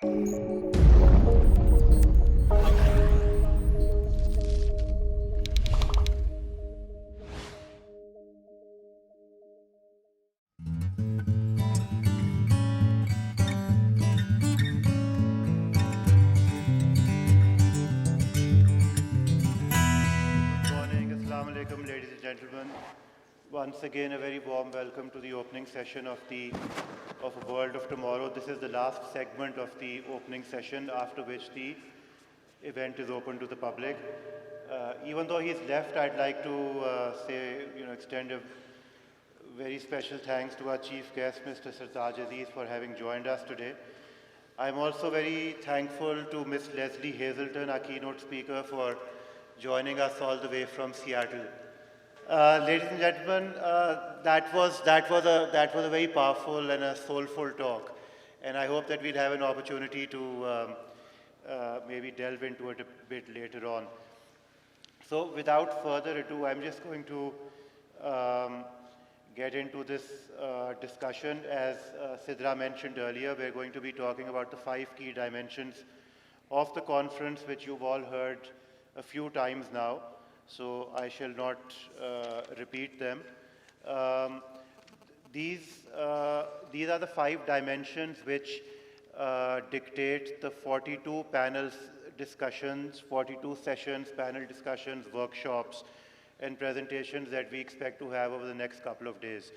Morning, Assalamu alaikum, ladies and gentlemen. Once again, a very warm welcome to the opening session of A World of Tomorrow. This is the last segment of the opening session, after which the event is open to the public. Even though he's left, I'd like to extend a very special thanks to our chief guest, Mr. Sartaj Aziz, for having joined us today. I'm also very thankful to Ms. Leslie Hazelton, our keynote speaker, for joining us all the way from Seattle. Ladies and gentlemen, that was a very powerful and a soulful talk, and I hope that we'll have an opportunity to maybe delve into it a bit later on. So, without further ado, I'm just going to get into this discussion. As Sidra mentioned earlier, we're going to be talking about the 5 key dimensions of the conference, which you've all heard a few times now, so I shall not repeat them. These are the 5 dimensions which dictate the 42 panels discussions, 42 sessions, panel discussions, workshops, and presentations that we expect to have over the next couple of days.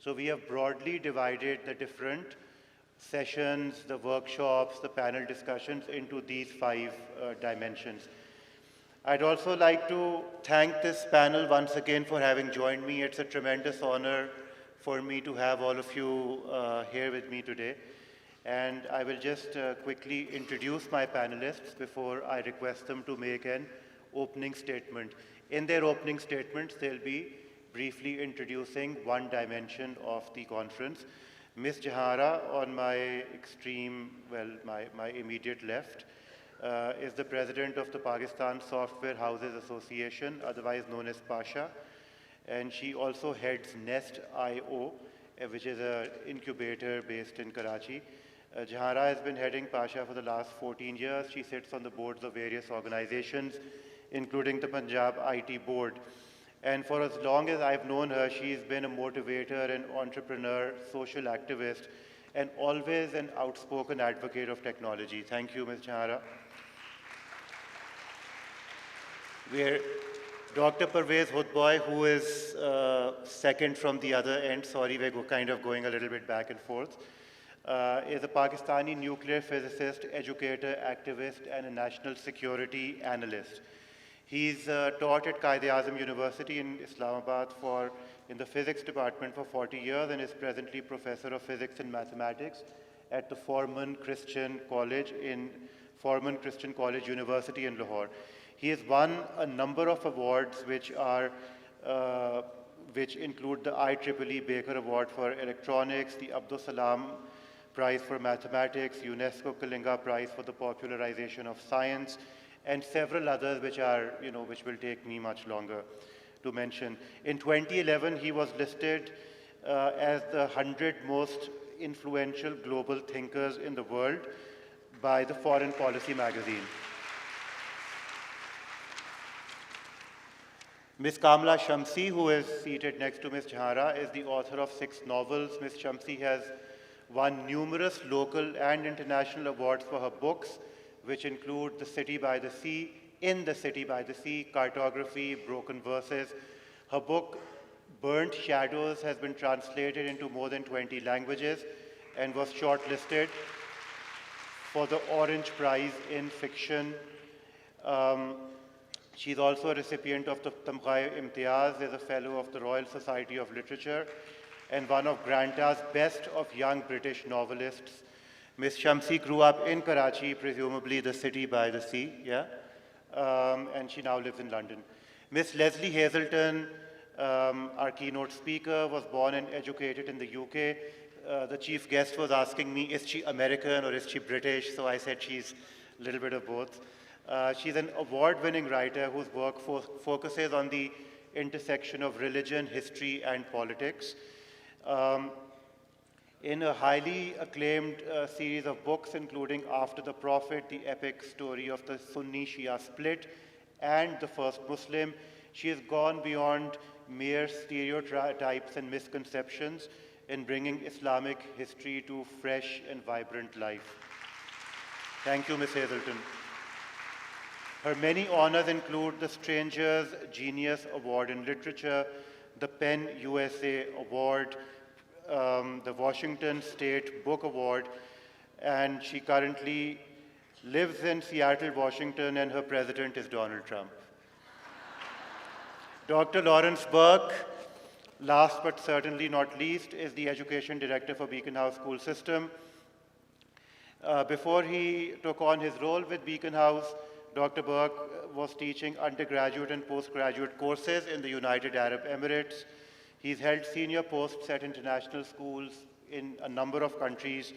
So we have broadly divided the different sessions, the workshops, the panel discussions into these 5 dimensions. I'd also like to thank this panel once again for having joined me. It's a tremendous honor for me to have all of you here with me today. And I will just quickly introduce my panelists before I request them to make an opening statement. In their opening statements, they'll be briefly introducing one dimension of the conference. Ms. Jahara, on my my immediate left, is the president of the Pakistan Software Houses Association, otherwise known as PASHA, and she also heads Nest.io, which is an incubator based in Karachi. Jahara has been heading PASHA for the last 14 years. She sits on the boards of various organizations, including the Punjab IT Board. And for as long as I've known her, she's been a motivator, an entrepreneur, social activist, and always an outspoken advocate of technology. Thank you, Ms. Jahara. We're Dr. Parvez Hudboy, who is second from the other end. Sorry, we're kind of going a little bit back and forth. Is a Pakistani nuclear physicist, educator, activist, and a national security analyst. He's taught at Quaid-e-Azam University in Islamabad in the physics department for 40 years and is presently professor of physics and mathematics at the Foreman Christian College University in Lahore. He has won a number of awards which include the IEEE Baker Award for Electronics, the Abdul Salam Prize for Mathematics, UNESCO Kalinga Prize for the Popularization of Science, and several others which will take me much longer to mention. In 2011, he was listed as the 100 most influential global thinkers in the world by the Foreign Policy magazine. Ms. Kamla Shamsi, who is seated next to Ms. Jahara, is the author of 6 novels. Ms. Shamsi has won numerous local and international awards for her books, which include The City by the Sea, In the City by the Sea, Cartography, Broken Verses. Her book, Burnt Shadows, has been translated into more than 20 languages and was shortlisted for the Orange Prize in Fiction. She's also a recipient of the Tamgha Imtiaz, is a fellow of the Royal Society of Literature, and one of Granta's best of young British novelists. Ms. Shamsi grew up in Karachi, presumably the city by the sea, and she now lives in London. Ms. Leslie Hazelton, our keynote speaker, was born and educated in the UK. The chief guest was asking me, is she American or is she British? So I said she's a little bit of both. She's an award-winning writer whose work focuses on the intersection of religion, history, and politics. in a highly acclaimed series of books, including After the Prophet, the epic story of the Sunni-Shia split, and The First Muslim. She has gone beyond mere stereotypes and misconceptions in bringing Islamic history to fresh and vibrant life. Thank you, Ms. Hazelton. Her many honors include the Stranger's Genius Award in Literature, the PEN USA Award, the Washington State Book Award, and she currently lives in Seattle, Washington, and her president is Donald Trump. Dr. Lawrence Burke, last but certainly not least, is the Education Director for Beacon House School System. Before he took on his role with Beacon House, Dr. Burke was teaching undergraduate and postgraduate courses in the United Arab Emirates. He's held senior posts at international schools in a number of countries.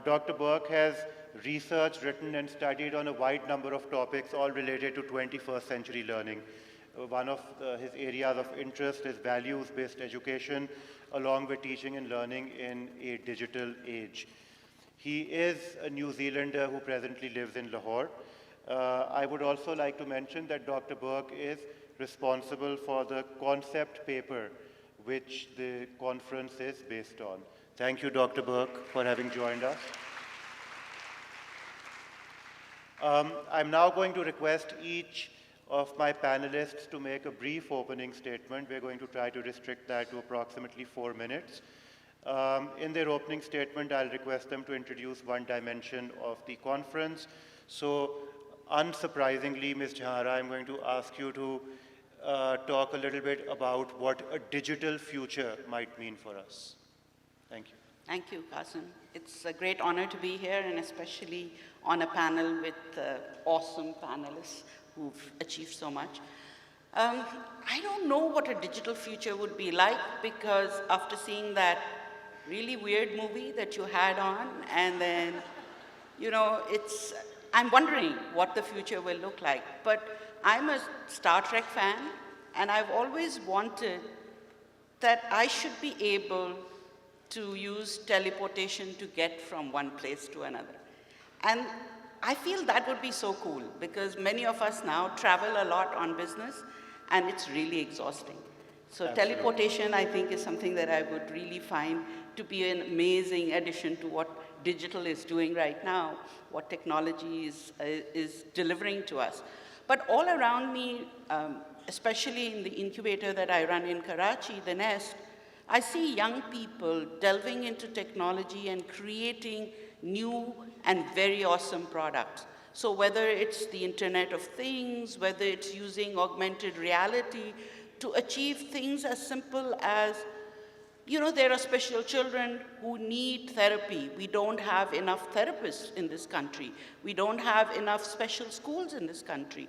Dr. Burke has researched, written, and studied on a wide number of topics, all related to 21st century learning. One of his areas of interest is values-based education, along with teaching and learning in a digital age. He is a New Zealander who presently lives in Lahore. I would also like to mention that Dr. Burke is responsible for the concept paper which the conference is based on. Thank you, Dr. Burke, for having joined us. I'm now going to request each of my panelists to make a brief opening statement. We're going to try to restrict that to approximately 4 minutes. In their opening statement, I'll request them to introduce one dimension of the conference. So, unsurprisingly, Ms. Jahara, I'm going to ask you to talk a little bit about what a digital future might mean for us. Thank you. Thank you, Qasim. It's a great honor to be here, and especially on a panel with awesome panelists who've achieved so much. I don't know what a digital future would be like, because after seeing that really weird movie that you had on, and then, I'm wondering what the future will look like. But I'm a Star Trek fan, and I've always wanted that I should be able to use teleportation to get from one place to another. And I feel that would be so cool, because many of us now travel a lot on business, and it's really exhausting. So Absolutely. Teleportation, I think, is something that I would really find to be an amazing addition to what digital is doing right now, what technology is delivering to us. But all around me, especially in the incubator that I run in Karachi, the Nest, I see young people delving into technology and creating new and very awesome products. So whether it's the Internet of Things, whether it's using augmented reality to achieve things as simple as, there are special children who need therapy. We don't have enough therapists in this country. We don't have enough special schools in this country.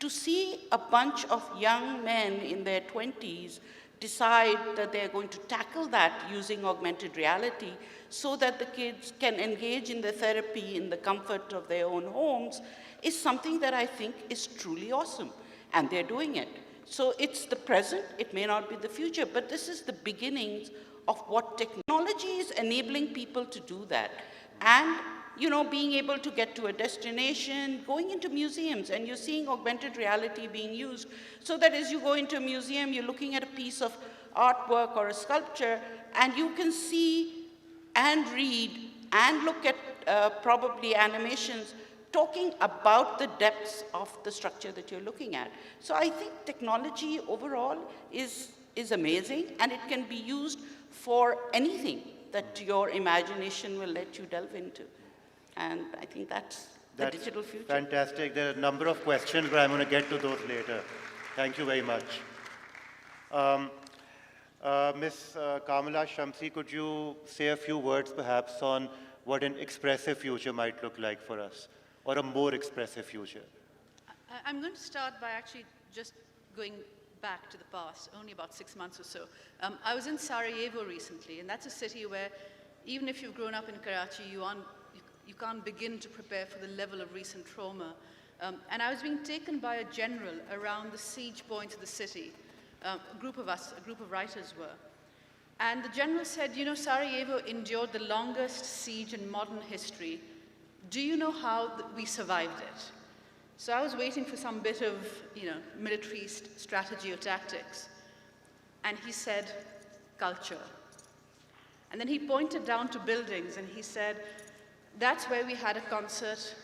To see a bunch of young men in their 20s decide that they're going to tackle that using augmented reality so that the kids can engage in the therapy in the comfort of their own homes is something that I think is truly awesome. And they're doing it. So it's the present, it may not be the future, but this is the beginnings of what technology is enabling people to do that. And being able to get to a destination, going into museums, and you're seeing augmented reality being used, so that as you go into a museum, you're looking at a piece of artwork or a sculpture, and you can see and read and look at probably animations talking about the depths of the structure that you're looking at. So I think technology overall is amazing, and it can be used for anything that your imagination will let you delve into. And I think that's the digital future. Fantastic. There are a number of questions, but I'm going to get to those later. Thank you very much. Ms. Kamala Shamsi, could you say a few words perhaps on what an expressive future might look like for us, or a more expressive future? I'm going to start by actually just going back to the past, only about 6 months or so. I was in Sarajevo recently, and that's a city where even if you've grown up in Karachi, you can't begin to prepare for the level of recent trauma. And I was being taken by a general around the siege points of the city. A group of writers were. And the general said, you know, Sarajevo endured the longest siege in modern history. Do you know how we survived it? So I was waiting for some bit of, you know, military strategy or tactics. And he said, culture. And then he pointed down to buildings and he said, that's where we had a concert.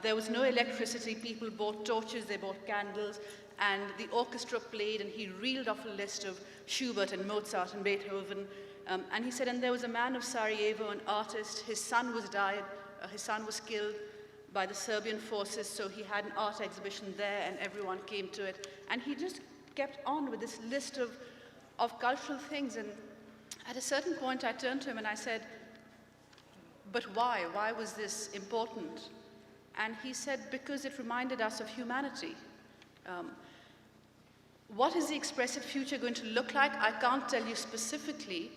There was no electricity. People bought torches, they bought candles, and the orchestra played, and he reeled off a list of Schubert and Mozart and Beethoven. And he said, and there was a man of Sarajevo, an artist. His son was killed by the Serbian forces, so he had an art exhibition there, and everyone came to it. And he just kept on with this list of cultural things. And at a certain point, I turned to him and I said, but why? Why was this important? And he said, because it reminded us of humanity. What is the expressive future going to look like? I can't tell you specifically.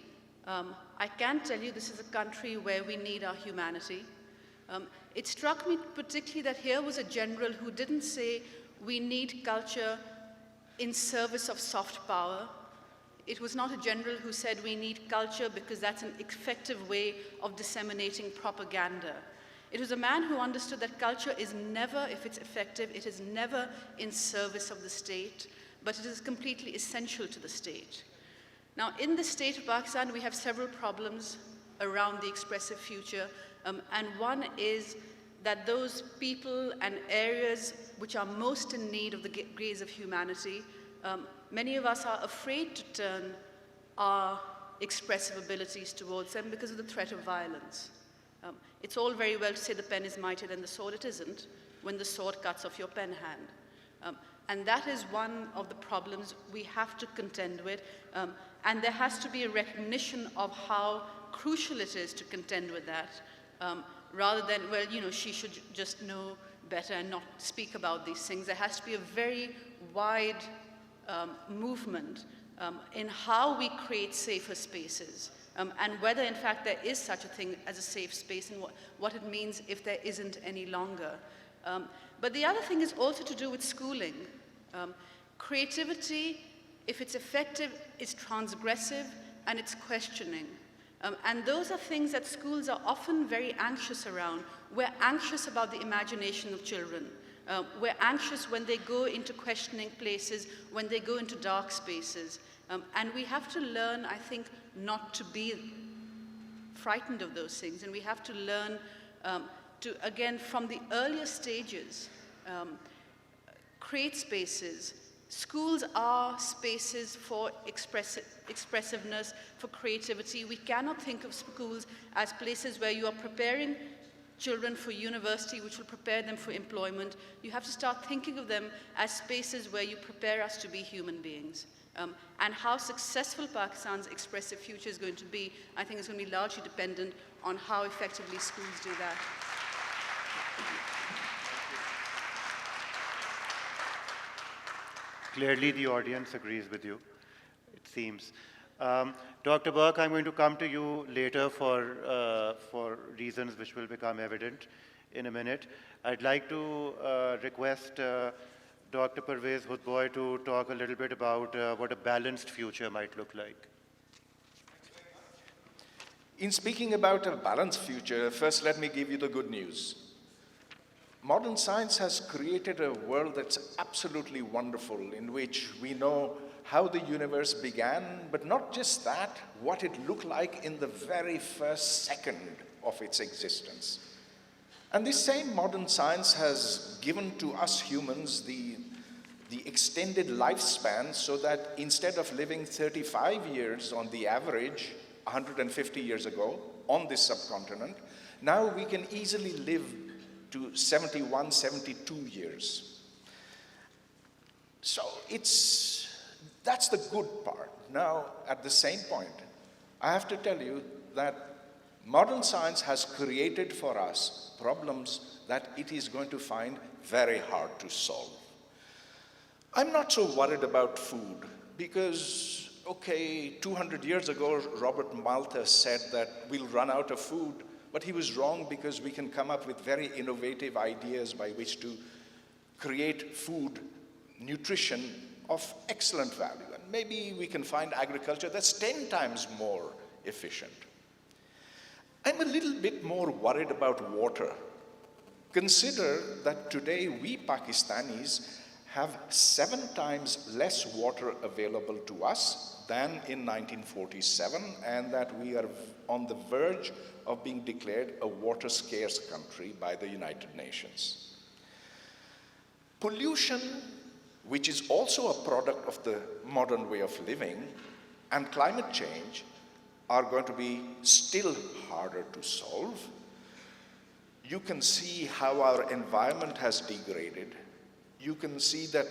I can tell you this is a country where we need our humanity. It struck me particularly that here was a general who didn't say we need culture in service of soft power. It was not a general who said we need culture because that's an effective way of disseminating propaganda. It was a man who understood that culture is never, if it's effective, it is never in service of the state, but it is completely essential to the state. Now, in the state of Pakistan, we have several problems around the expressive future, and one is that those people and areas which are most in need of the gaze of humanity, many of us are afraid to turn our expressive abilities towards them because of the threat of violence. It's all very well to say the pen is mightier than the sword. It isn't when the sword cuts off your pen hand. And that is one of the problems we have to contend with. And there has to be a recognition of how crucial it is to contend with that, rather than, well, you know, she should just know better and not speak about these things. There has to be a very wide movement in how we create safer spaces. And whether, in fact, there is such a thing as a safe space and what it means if there isn't any longer. But the other thing is also to do with schooling. Creativity, if it's effective, is transgressive and it's questioning. And those are things that schools are often very anxious around. We're anxious about the imagination of children. We're anxious when they go into questioning places, when they go into dark spaces. And we have to learn, I think, not to be frightened of those things. And we have to learn to, again, from the earlier stages, create spaces. Schools are spaces for expressiveness, for creativity. We cannot think of schools as places where you are preparing children for university, which will prepare them for employment. You have to start thinking of them as spaces where you prepare us to be human beings. And how successful Pakistan's expressive future is going to be, I think is going to be largely dependent on how effectively schools do that. Clearly, the audience agrees with you, it seems. Dr. Burke, I'm going to come to you later for reasons which will become evident in a minute. I'd like to request Dr. Parvez Hudboy to talk a little bit about what a balanced future might look like. In speaking about a balanced future, first let me give you the good news. Modern science has created a world that's absolutely wonderful, in which we know how the universe began, but not just that, what it looked like in the very first second of its existence. And this same modern science has given to us humans the extended lifespan, so that instead of living 35 years on the average 150 years ago on this subcontinent, now we can easily live to 71, 72 years. So that's the good part. Now, at the same point, I have to tell you that modern science has created for us problems that it is going to find very hard to solve. I'm not so worried about food because, okay, 200 years ago, Robert Malthus said that we'll run out of food, but he was wrong because we can come up with very innovative ideas by which to create food, nutrition of excellent value. And maybe we can find agriculture that's 10 times more efficient. I'm a little bit more worried about water. Consider that today we Pakistanis have 7 times less water available to us than in 1947, and that we are on the verge of being declared a water scarce country by the United Nations. Pollution, which is also a product of the modern way of living, and climate change are going to be still harder to solve. You can see how our environment has degraded. You can see that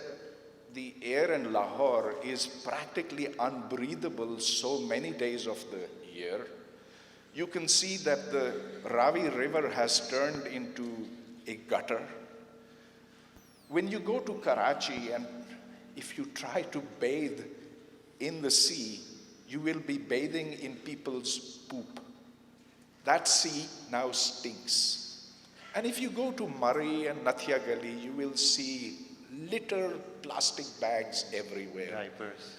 the air in Lahore is practically unbreathable so many days of the year. You can see that the Ravi River has turned into a gutter. When you go to Karachi, and if you try to bathe in the sea, you will be bathing in people's poop. That sea now stinks. And if you go to Murray and Nathia Gali, you will see littered plastic bags everywhere. Diapers.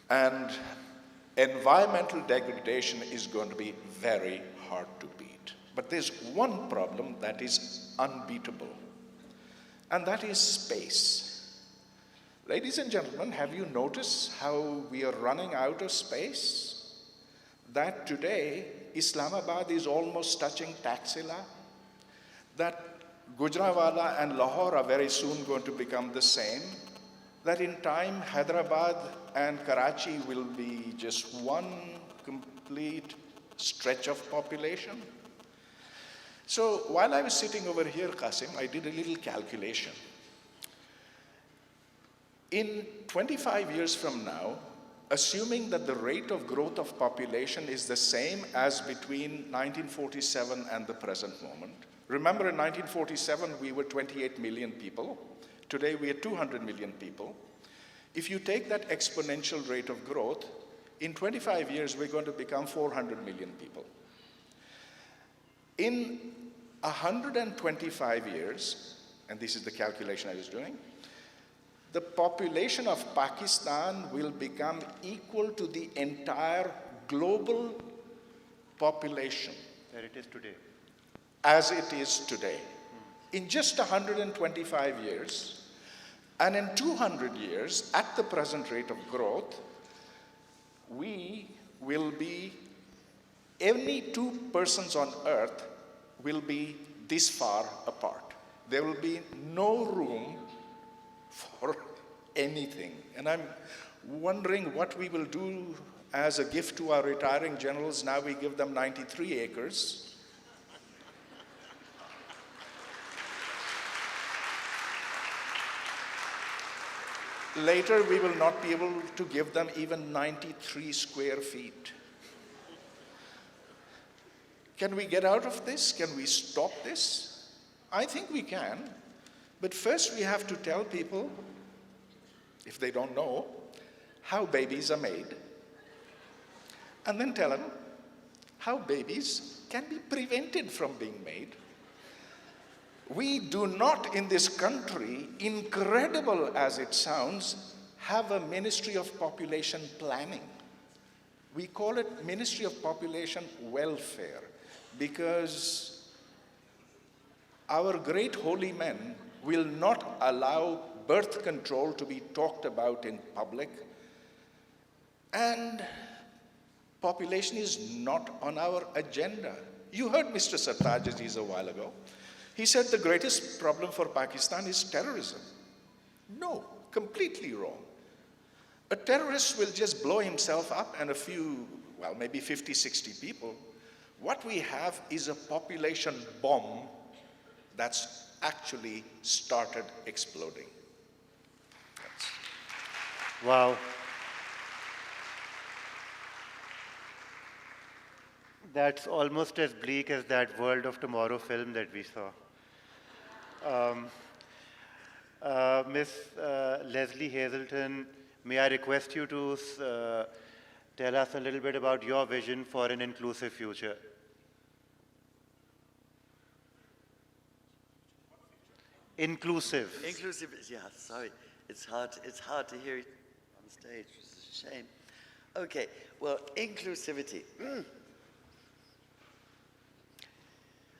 And environmental degradation is going to be very hard to beat. But there's one problem that is unbeatable, and that is space. Ladies and gentlemen, have you noticed how we are running out of space? That today, Islamabad is almost touching Taxila. That Gujranwala and Lahore are very soon going to become the same. That in time, Hyderabad and Karachi will be just one complete stretch of population. So while I was sitting over here, Qasim, I did a little calculation. In 25 years from now, assuming that the rate of growth of population is the same as between 1947 and the present moment. Remember, in 1947, we were 28 million people. Today, we are 200 million people. If you take that exponential rate of growth, in 25 years, we're going to become 400 million people. In 125 years, and this is the calculation I was doing, the population of Pakistan will become equal to the entire global population. There it is today. As it is today. In just 125 years, and in 200 years, at the present rate of growth, we will be, any 2 persons on earth will be this far apart. There will be no room for anything. And I'm wondering what we will do as a gift to our retiring generals. Now we give them 93 acres. Later, we will not be able to give them even 93 square feet. Can we get out of this? Can we stop this? I think we can. But first, we have to tell people, if they don't know, how babies are made. And then tell them how babies can be prevented from being made. We do not in this country, incredible as it sounds, have a Ministry of Population Planning. We call it Ministry of Population Welfare because our great holy men will not allow birth control to be talked about in public, and population is not on our agenda. You heard Mr. Sartaj Aziz a while ago. He said the greatest problem for Pakistan is terrorism. No, completely wrong. A terrorist will just blow himself up and a few, well, maybe 50, 60 people. What we have is a population bomb that's actually started exploding. Wow. That's almost as bleak as that World of Tomorrow film that we saw. Miss Leslie Hazelton, may I request you to tell us a little bit about your vision for an inclusive future? Inclusive. Inclusive, yeah, sorry. It's hard to hear. stage, which is a shame. Okay, well, inclusivity.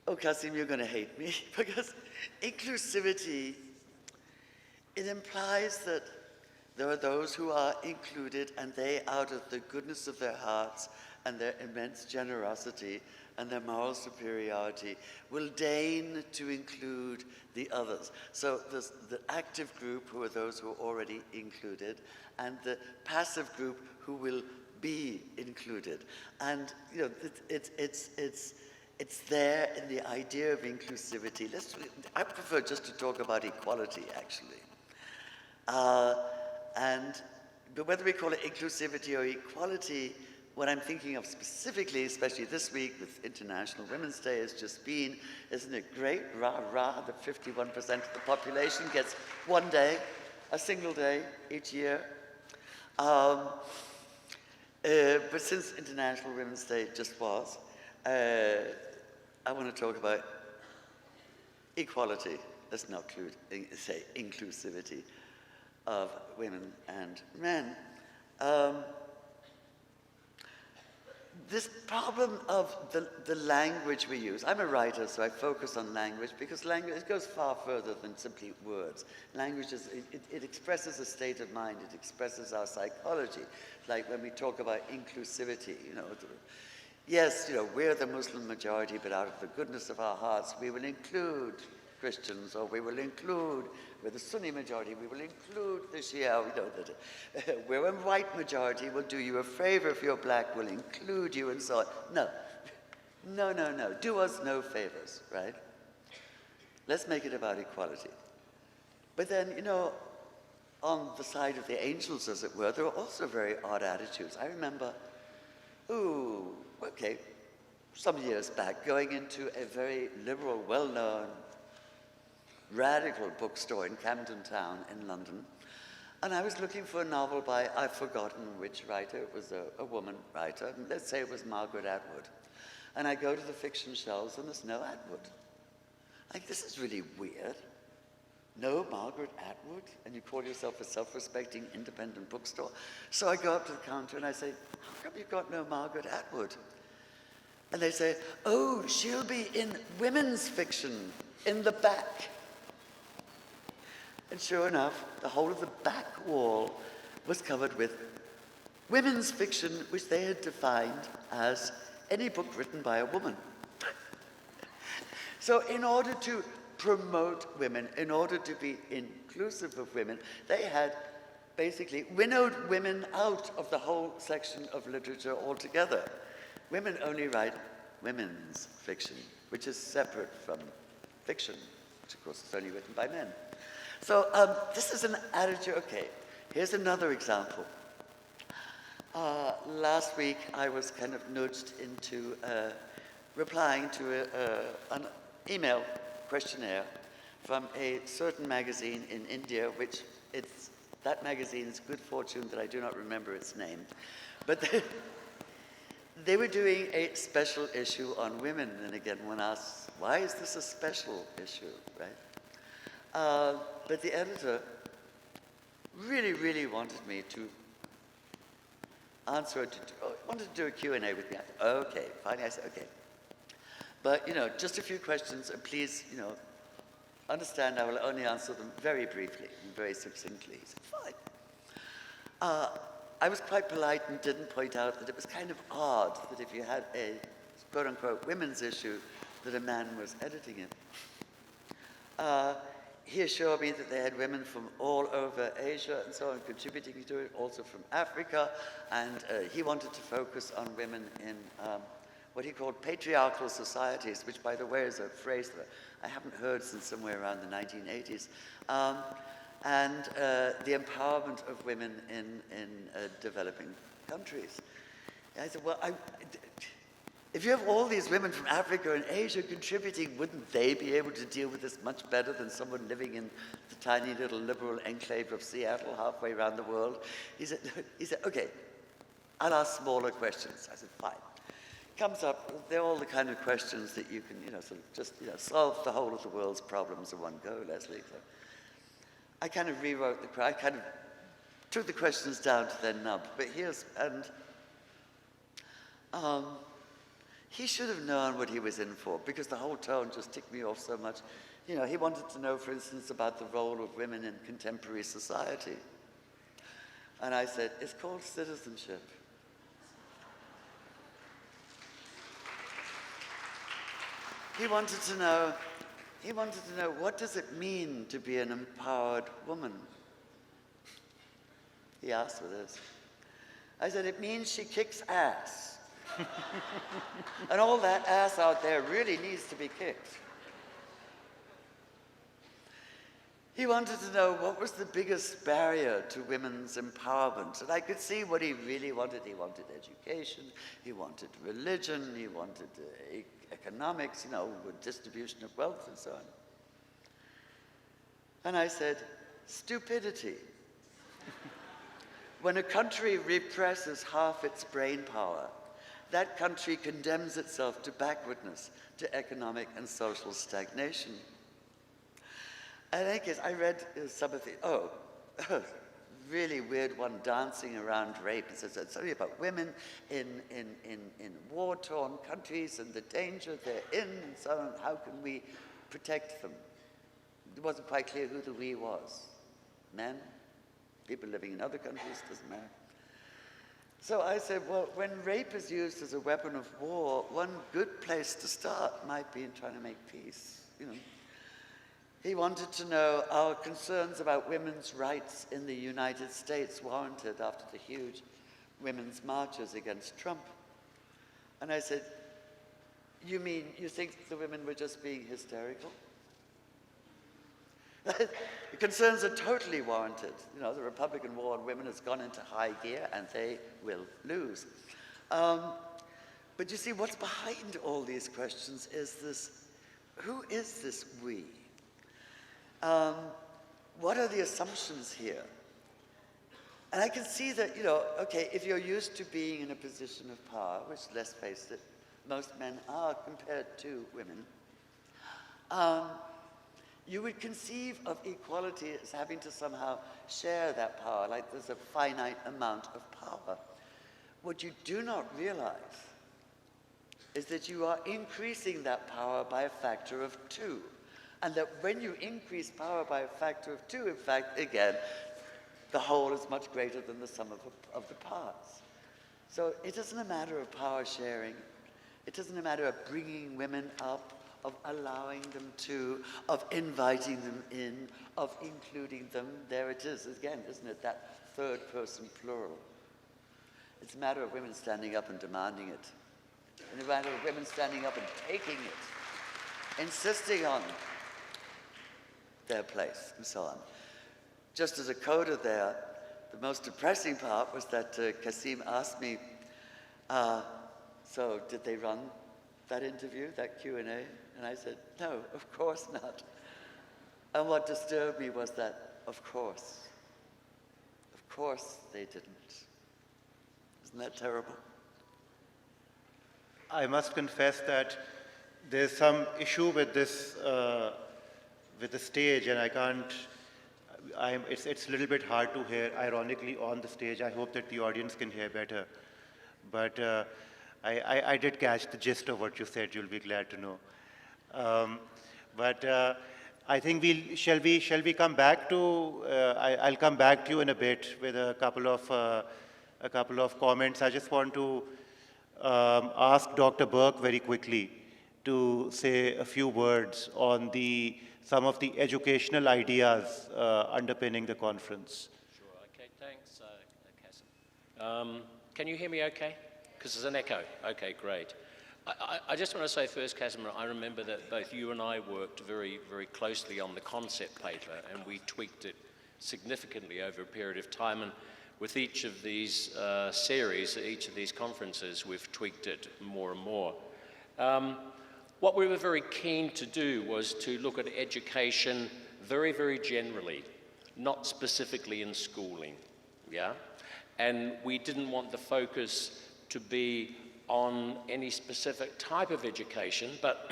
Oh, Kasim, you're going to hate me, because inclusivity, it implies that there are those who are included, and they, out of the goodness of their hearts and their immense generosity and their moral superiority, will deign to include the others. So there's the active group, who are those who are already included, and the passive group who will be included. And you know, it's there in the idea of inclusivity. I prefer just to talk about equality, actually. But whether we call it inclusivity or equality, what I'm thinking of specifically, especially this week with International Women's Day, has just been, isn't it great, rah-rah, that 51% of the population gets one day, a single day each year. But since International Women's Day just was, I want to talk about equality. Let's not say inclusivity of women and men. This problem of the language we use. I'm a writer, so I focus on language, because language, it goes far further than simply words. Language is, it expresses a state of mind, it expresses our psychology. Like when we talk about inclusivity, you know, yes, you know, we're the Muslim majority, but out of the goodness of our hearts, we will include Christians, or we will include, we're the Sunni majority, we will include the Shia, we know that we're a white majority, we'll do you a favor if you're black, we'll include you, and so on. No, no, no, no, do us no favors, right? Let's make it about equality. But then, you know, on the side of the angels, as it were, there are also very odd attitudes. I remember, some years back, going into a very liberal, well-known, radical bookstore in Camden Town in London, and I was looking for a novel by, I've forgotten which writer, it was a woman writer, let's say it was Margaret Atwood. And I go to the fiction shelves and there's no Atwood. Like, this is really weird. No Margaret Atwood? And you call yourself a self-respecting independent bookstore? So I go up to the counter and I say, how come you've got no Margaret Atwood? And they say, oh, she'll be in women's fiction in the back. And sure enough, the whole of the back wall was covered with women's fiction, which they had defined as any book written by a woman. So in order to promote women, in order to be inclusive of women, they had basically winnowed women out of the whole section of literature altogether. Women only write women's fiction, which is separate from fiction, which of course is only written by men. So this is an attitude. Okay, here's another example. Last week, I was kind of nudged into replying to an email questionnaire from a certain magazine in India, which that magazine's good fortune that I do not remember its name. But they were doing a special issue on women, and again, one asks, why is this a special issue, right? But the editor really, really wanted me to answer, wanted to do a Q&A with me. I said, okay, finally I said, okay. But, you know, just a few questions, and please, you know, understand I will only answer them very briefly and very succinctly. He said, fine. I was quite polite and didn't point out that it was kind of odd that if you had a quote-unquote women's issue, that a man was editing it. He assured me that they had women from all over Asia and so on contributing to it, also from Africa, and he wanted to focus on women in what he called patriarchal societies, which, by the way, is a phrase that I haven't heard since somewhere around the 1980s, and the empowerment of women in developing countries. And I said, well, if you have all these women from Africa and Asia contributing, wouldn't they be able to deal with this much better than someone living in the tiny little liberal enclave of Seattle halfway around the world? He said, okay, I'll ask smaller questions. I said, fine. Comes up, they're all the kind of questions that you can, you know, sort of just, you know, solve the whole of the world's problems in one go, Leslie. So I kind of rewrote I kind of took the questions down to their nub. But he should have known what he was in for, because the whole tone just ticked me off so much. You know, he wanted to know, for instance, about the role of women in contemporary society. And I said, it's called citizenship. He wanted to know, what does it mean to be an empowered woman? He asked for this. I said, it means she kicks ass. And all that ass out there really needs to be kicked. He wanted to know what was the biggest barrier to women's empowerment. And I could see what he really wanted. He wanted education, he wanted religion, he wanted economics, you know, distribution of wealth and so on. And I said, stupidity. When a country represses half its brain power, that country condemns itself to backwardness, to economic and social stagnation. And I guess I read some of the, really weird one, Dancing Around Rape. It says something about women in war-torn countries and the danger they're in and so on. How can we protect them? It wasn't quite clear who the we was. Men? People living in other countries? Doesn't matter. So I said, well, when rape is used as a weapon of war, one good place to start might be in trying to make peace, you know. He wanted to know, are concerns about women's rights in the United States warranted after the huge women's marches against Trump? And I said, you mean you think the women were just being hysterical? The concerns are totally warranted. You know, the Republican war on women has gone into high gear and they will lose. But you see, what's behind all these questions is this, who is this we? What are the assumptions here? And I can see that, you know, okay, if you're used to being in a position of power, which, let's face it, most men are compared to women, you would conceive of equality as having to somehow share that power, like there's a finite amount of power. What you do not realize is that you are increasing that power by a factor of 2. And that when you increase power by a factor of 2, in fact, again, the whole is much greater than the sum of the parts. So it isn't a matter of power sharing. It isn't a matter of bringing women up, of allowing them to, of inviting them in, of including them. There it is again, isn't it? That third person plural. It's a matter of women standing up and demanding it. It's a matter of women standing up and taking it, insisting on their place, and so on. Just as a coda there, the most depressing part was that Kasim asked me, so did they run that interview, that Q&A? And I said, no, of course not. And what disturbed me was that, of course they didn't. Isn't that terrible? I must confess that there's some issue with this, with the stage, and I can't, it's a little bit hard to hear, ironically, on the stage. I hope that the audience can hear better. But I did catch the gist of what you said, you'll be glad to know. I think shall we come back to, I'll come back to you in a bit with a couple of comments. I just want to ask Dr. Burke very quickly to say a few words on some of the educational ideas underpinning the conference. Sure, okay, thanks, Kasim. Can you hear me okay? Because there's an echo. Okay, great. I just want to say first, Kasim, I remember that both you and I worked very, very closely on the concept paper, and we tweaked it significantly over a period of time, and with each of these series, each of these conferences, we've tweaked it more and more. What we were very keen to do was to look at education very, very generally, not specifically in schooling, yeah? And we didn't want the focus to be on any specific type of education, but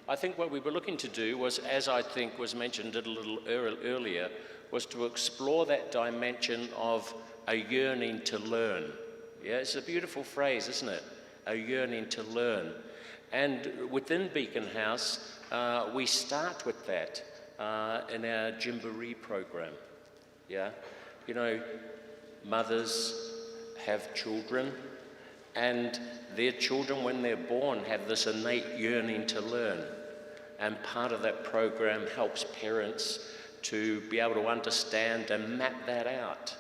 I think what we were looking to do was, as I think was mentioned a little earlier, was to explore that dimension of a yearning to learn. Yeah, it's a beautiful phrase, isn't it? A yearning to learn. And within Beacon House, we start with that in our Jamboree program. Yeah, you know, mothers have children, and their children, when they're born, have this innate yearning to learn. And part of that program helps parents to be able to understand and map that out.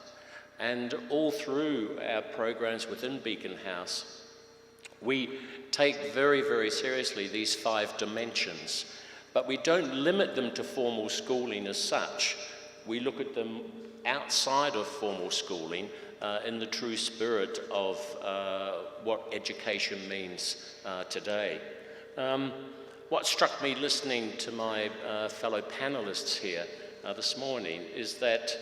And all through our programs within Beacon House, we take very, very seriously these 5 dimensions, but we don't limit them to formal schooling as such. We look at them outside of formal schooling in the true spirit of what education means today. What struck me listening to my fellow panelists here this morning is that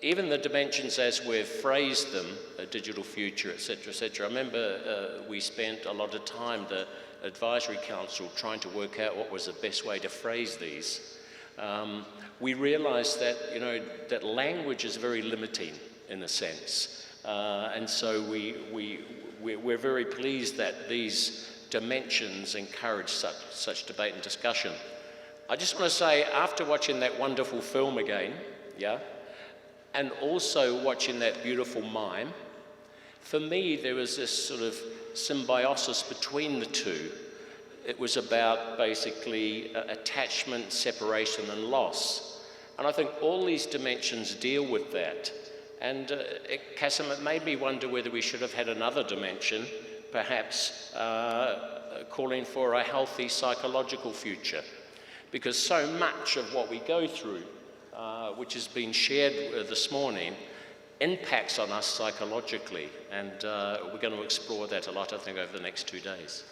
even the dimensions as we've phrased them, a digital future, etc., I remember we spent a lot of time, the advisory council, trying to work out what was the best way to phrase these. We realized that, you know, that language is very limiting in a sense. And so we're very pleased that these dimensions encourage such debate and discussion. I just want to say, after watching that wonderful film again, yeah, and also watching that beautiful mime, for me there was this sort of symbiosis between the two. It was about basically attachment, separation and loss. And I think all these dimensions deal with that. And Kasim, it made me wonder whether we should have had another dimension, perhaps calling for a healthy psychological future. Because so much of what we go through, which has been shared this morning, impacts on us psychologically. And we're going to explore that a lot, I think, over the next 2 days.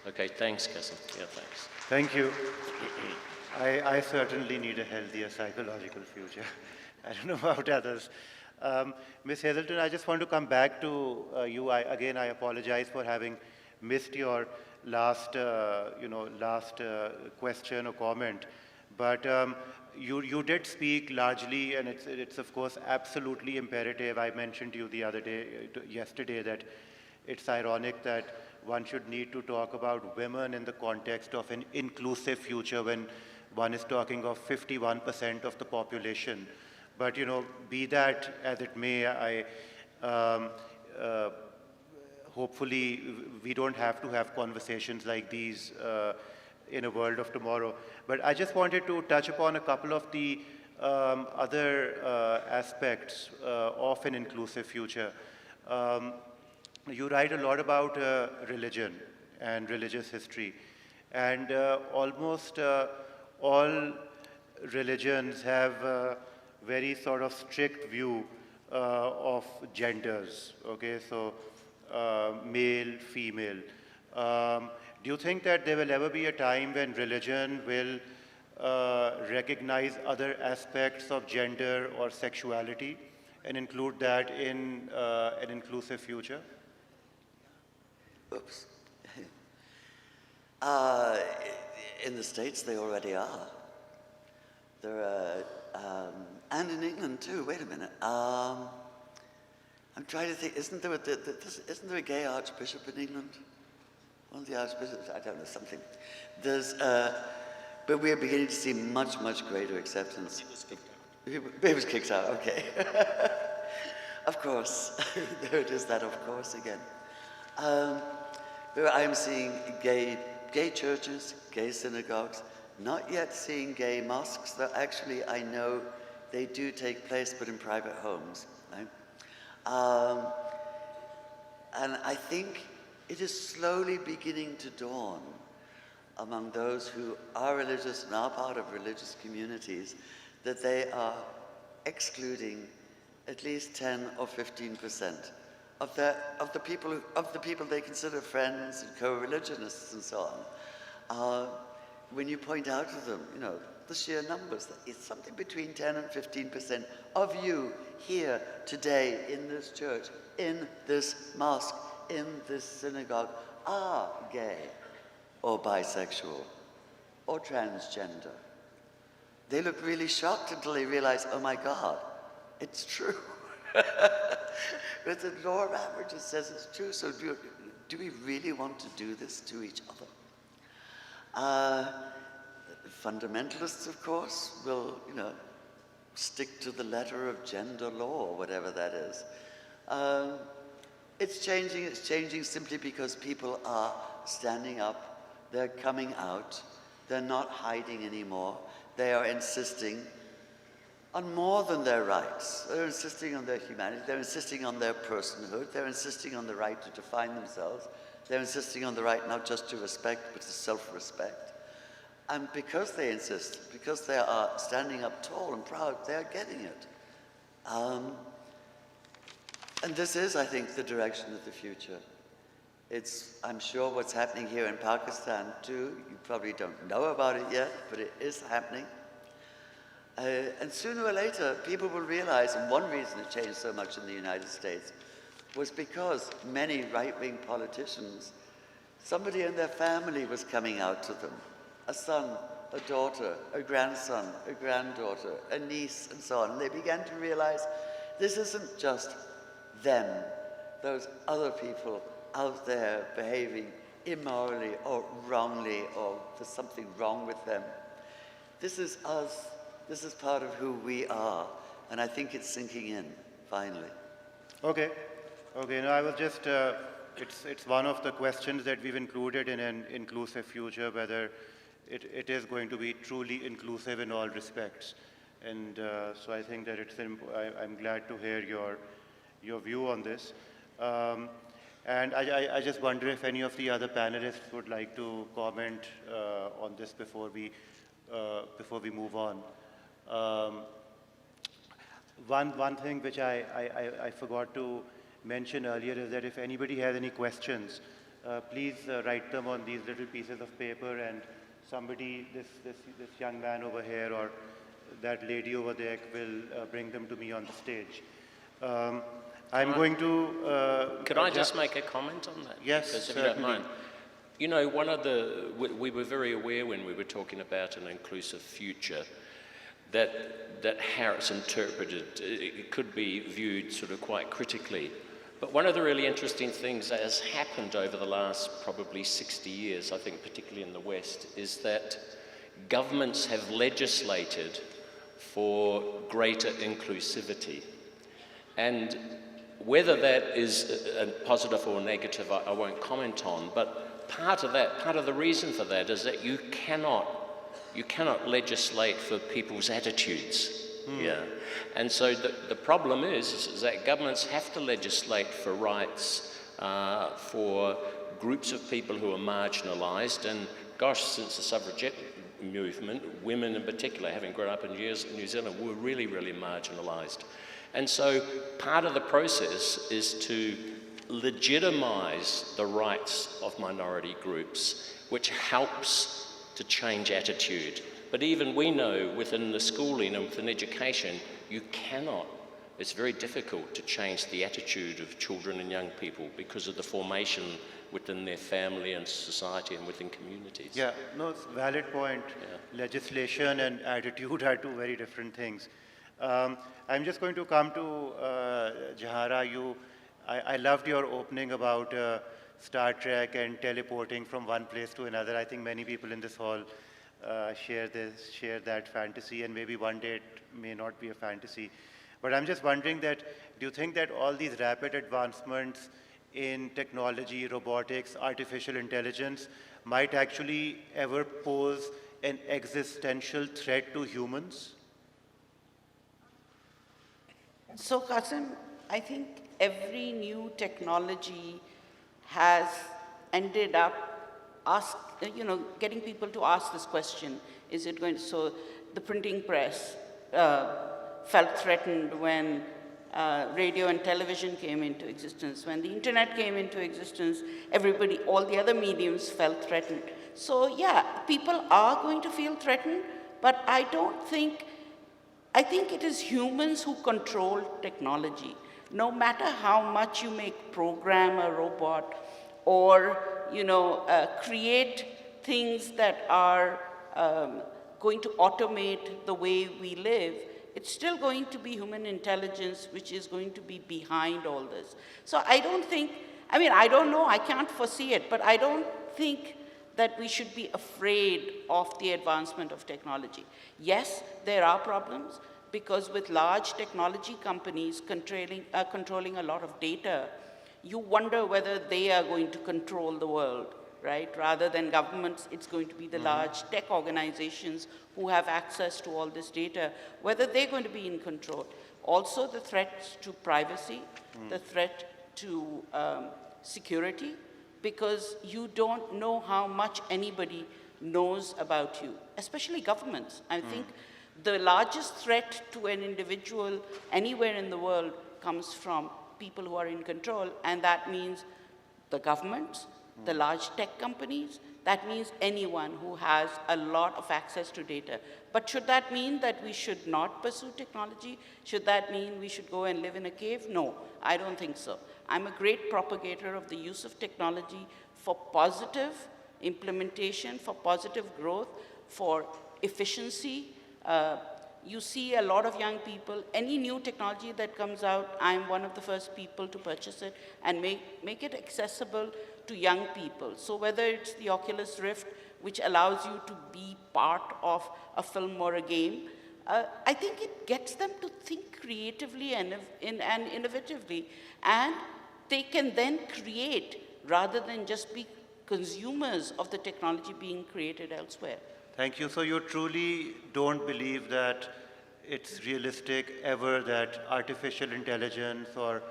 Okay, thanks, Kasim. Yeah, thanks. Thank you. I certainly need a healthier psychological future. I don't know about others. Ms. Hazelton, I just want to come back to you. Again, I apologize for having missed your last question or comment. But you did speak largely, and it's of course absolutely imperative. I mentioned to you yesterday, that it's ironic that one should need to talk about women in the context of an inclusive future when one is talking of 51% of the population. But, you know, be that as it may, hopefully we don't have to have conversations like these in a world of tomorrow. But I just wanted to touch upon a couple of the other aspects of an inclusive future. You write a lot about religion and religious history. And almost all religions have a very sort of strict view of genders, okay? So male, female. Do you think that there will ever be a time when religion will recognize other aspects of gender or sexuality and include that in an inclusive future? Oops. In the States, they already are. There are, and in England too. Wait a minute. I'm trying to think. Isn't there a gay archbishop in England? One of the archbishops. I don't know, something. There's, but we're beginning to see much, much greater acceptance. He was kicked out. Okay. Of course. There it is. That of course again. I'm seeing gay churches, gay synagogues, not yet seeing gay mosques, though actually I know they do take place, but in private homes. Right? And I think it is slowly beginning to dawn among those who are religious and are part of religious communities that they are excluding at least 10 or 15% of the people they consider friends and co-religionists and so on. When you point out to them, you know, the sheer numbers, it's something between 10 and 15% of you here today in this church, in this mosque, in this synagogue are gay or bisexual or transgender. They look really shocked until they realize, oh my God, it's true. But the law of averages says it's true, so do we really want to do this to each other? Fundamentalists, of course, will, stick to the letter of gender law, or whatever that is. It's changing simply because people are standing up, they're coming out, they're not hiding anymore, they are insisting on more than their rights. They're insisting on their humanity, they're insisting on their personhood, they're insisting on the right to define themselves, they're insisting on the right not just to respect, but to self-respect. And because they insist, because they are standing up tall and proud, they are getting it. And this is, I think, the direction of the future. It's, I'm sure, what's happening here in Pakistan too. You probably don't know about it yet, but it is happening. And sooner or later, people will realize, and one reason it changed so much in the United States was because many right-wing politicians, somebody in their family was coming out to them. A son, a daughter, a grandson, a granddaughter, a niece, and so on. And they began to realize this isn't just them, those other people out there behaving immorally or wrongly, or there's something wrong with them. This is us. This is part of who we are. And I think it's sinking in, finally. Okay. No, I was just, it's one of the questions that we've included in an inclusive future, whether it is going to be truly inclusive in all respects. And so I think that I'm glad to hear your view on this. And I just wonder if any of the other panelists would like to comment on this before we move on. One thing which I forgot to mention earlier is that if anybody has any questions, please write them on these little pieces of paper, and somebody, this young man over here or that lady over there will bring them to me on the stage. I'm going to... Could I just make a comment on that? Yes, because if you don't mind. You know, we were very aware when we were talking about an inclusive future that how it's interpreted, it could be viewed sort of quite critically. But one of the really interesting things that has happened over the last probably 60 years, I think particularly in the West, is that governments have legislated for greater inclusivity. And whether that is a positive or negative, I won't comment on, but part of the reason for that is that you cannot legislate for people's attitudes. Yeah. And so the problem is that governments have to legislate for rights for groups of people who are marginalised. And gosh, since the suffragette movement, women in particular, having grown up in New Zealand, were really, really marginalised. And so part of the process is to legitimise the rights of minority groups, which helps to change attitude. But even we know within the schooling and within education, you cannot, it's very difficult to change the attitude of children and young people because of the formation within their family and society and within communities. Yeah, no, it's a valid point. Yeah. Legislation and attitude are two very different things. I'm just going to come to Jahara. I loved your opening about Star Trek and teleporting from one place to another. I think many people in this hall share that fantasy, and maybe one day it may not be a fantasy. But I'm just wondering that, do you think that all these rapid advancements in technology, robotics, artificial intelligence might actually ever pose an existential threat to humans? So, Qasim, I think every new technology has ended up getting people to ask this question: is it going to? So, the printing press felt threatened when radio and television came into existence. When the internet came into existence, all the other mediums felt threatened. So, yeah, people are going to feel threatened, but I think it is humans who control technology. No matter how much you program a robot or, create things that are going to automate the way we live, it's still going to be human intelligence which is going to be behind all this. So I don't think, I mean, I don't know, I can't foresee it, but I don't think that we should be afraid of the advancement of technology. Yes, there are problems, because with large technology companies controlling a lot of data, you wonder whether they are going to control the world, right? Rather than governments, it's going to be the large tech organizations who have access to all this data, whether they're going to be in control. Also, the threats to privacy, the threat to security, because you don't know how much anybody knows about you, especially governments. I think the largest threat to an individual anywhere in the world comes from people who are in control, and that means the governments, the large tech companies, that means anyone who has a lot of access to data. But should that mean that we should not pursue technology? Should that mean we should go and live in a cave? No, I don't think so. I'm a great propagator of the use of technology for positive implementation, for positive growth, for efficiency. You see a lot of young people, any new technology that comes out, I'm one of the first people to purchase it and make it accessible to young people. So whether it's the Oculus Rift, which allows you to be part of a film or a game, I think it gets them to think creatively and innovatively, and they can then create rather than just be consumers of the technology being created elsewhere. Thank you. So you truly don't believe that it's realistic ever that artificial intelligence or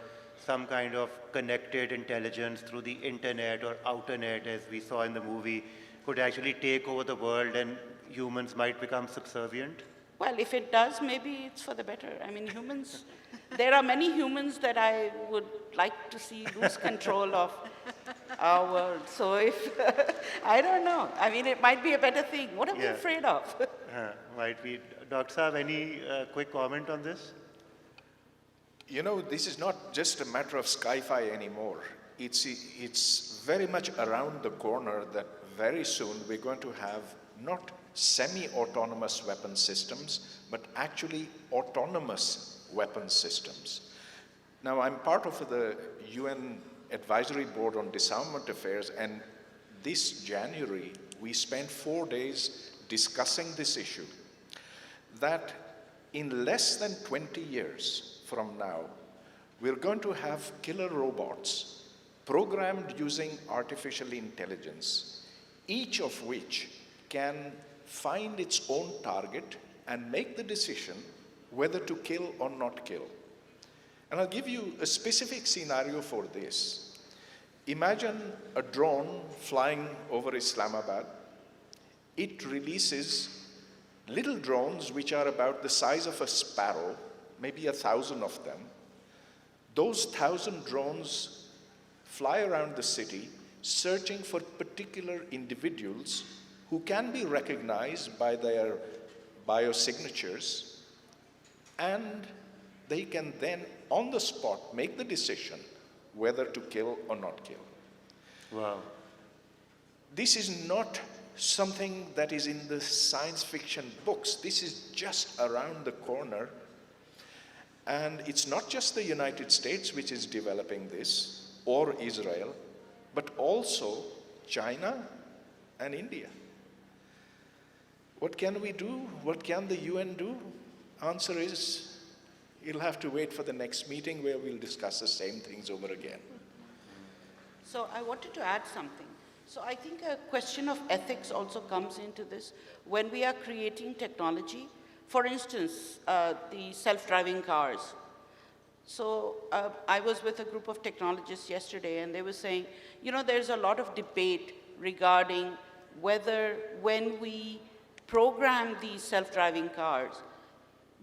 some kind of connected intelligence through the internet or outernet, as we saw in the movie, could actually take over the world and humans might become subservient? Well, if it does, maybe it's for the better. I mean, humans, there are many humans that I would like to see lose control of our world. So if, I don't know. I mean, it might be a better thing. What are we afraid of? Might be. Dr. Saab, any quick comment on this? You know, this is not just a matter of sci-fi anymore. It's very much around the corner that very soon we're going to have not semi-autonomous weapon systems, but actually autonomous weapon systems. Now, I'm part of the UN Advisory Board on Disarmament Affairs, and this January, we spent 4 days discussing this issue, that in less than 20 years from now, we're going to have killer robots programmed using artificial intelligence, each of which can find its own target and make the decision whether to kill or not kill. And I'll give you a specific scenario for this. Imagine a drone flying over Islamabad. It releases little drones which are about the size of a sparrow, maybe 1,000 of them. Those 1,000 drones fly around the city searching for particular individuals who can be recognized by their biosignatures, and they can then on the spot make the decision whether to kill or not kill. Wow. This is not something that is in the science fiction books. This is just around the corner. And it's not just the United States which is developing this, or Israel, but also China and India. What can we do? What can the UN do? Answer is, you'll have to wait for the next meeting where we'll discuss the same things over again. So I wanted to add something. So I think a question of ethics also comes into this. When we are creating technology, for instance, the self-driving cars. So I was with a group of technologists yesterday, and they were saying, you know, there's a lot of debate regarding whether when we program these self-driving cars,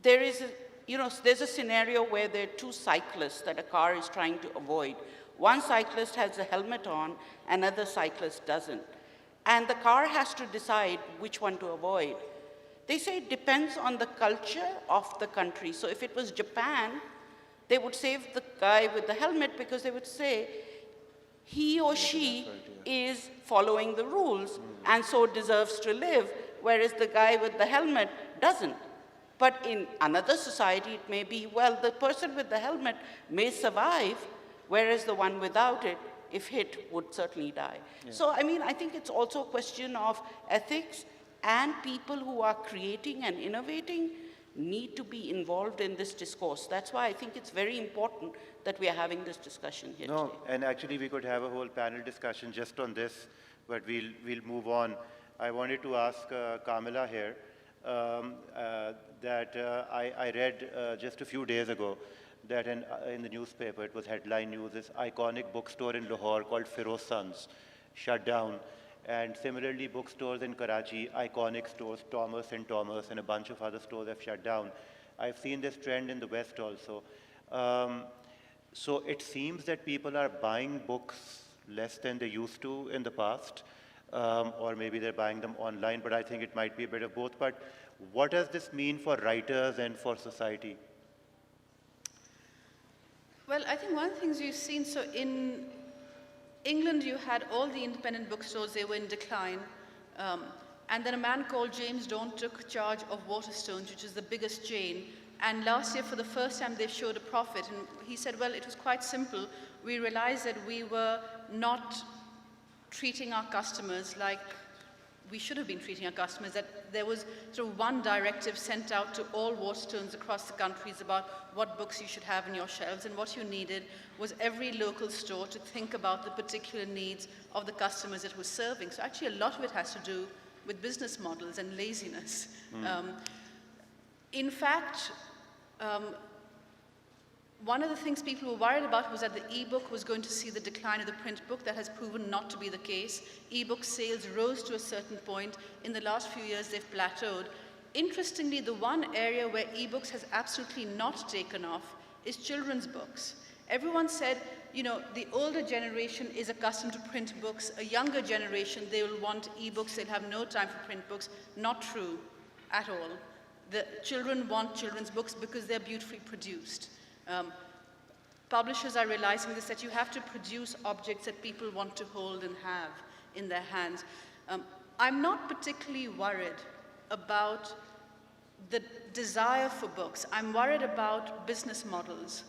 there's a scenario where there are two cyclists that a car is trying to avoid. One cyclist has a helmet on, another cyclist doesn't. And the car has to decide which one to avoid. They say it depends on the culture of the country. So if it was Japan, they would save the guy with the helmet because they would say he or she is following the rules and so deserves to live. whereas the guy with the helmet doesn't. But in another society, it may be, well, the person with the helmet may survive, whereas the one without it, if hit, would certainly die. Yeah. So, I mean, I think it's also a question of ethics, and people who are creating and innovating need to be involved in this discourse. That's why I think it's very important that we are having this discussion here today. And actually we could have a whole panel discussion just on this, but we'll move on. I wanted to ask Kamala here that I read just a few days ago that in the newspaper, it was headline news, this iconic bookstore in Lahore called Feroz Sons shut down. And similarly, bookstores in Karachi, iconic stores, Thomas & Thomas, and a bunch of other stores have shut down. I've seen this trend in the West also. So it seems that people are buying books less than they used to in the past, or maybe they're buying them online, but I think it might be a bit of both. But what does this mean for writers and for society? Well, I think one of the things you've seen, so in England, you had all the independent bookstores, they were in decline. And then a man called James Dawn took charge of Waterstones, which is the biggest chain. And last year, for the first time, they showed a profit. And he said, well, it was quite simple. We realized that we were not treating our customers like we should have been treating our customers, that there was sort of one directive sent out to all Waterstones across the countries about what books you should have in your shelves, and what you needed was every local store to think about the particular needs of the customers it was serving. So actually a lot of it has to do with business models and laziness. In fact, one of the things people were worried about was that the e-book was going to see the decline of the print book. That has proven not to be the case. E-book sales rose to a certain point. In the last few years, they've plateaued. Interestingly, the one area where e-books has absolutely not taken off is children's books. Everyone said, you know, the older generation is accustomed to print books. A younger generation, they will want e-books. They'll have no time for print books. Not true at all. The children want children's books because they're beautifully produced. Publishers are realizing this, that you have to produce objects that people want to hold and have in their hands. I'm not particularly worried about the desire for books. I'm worried about business models,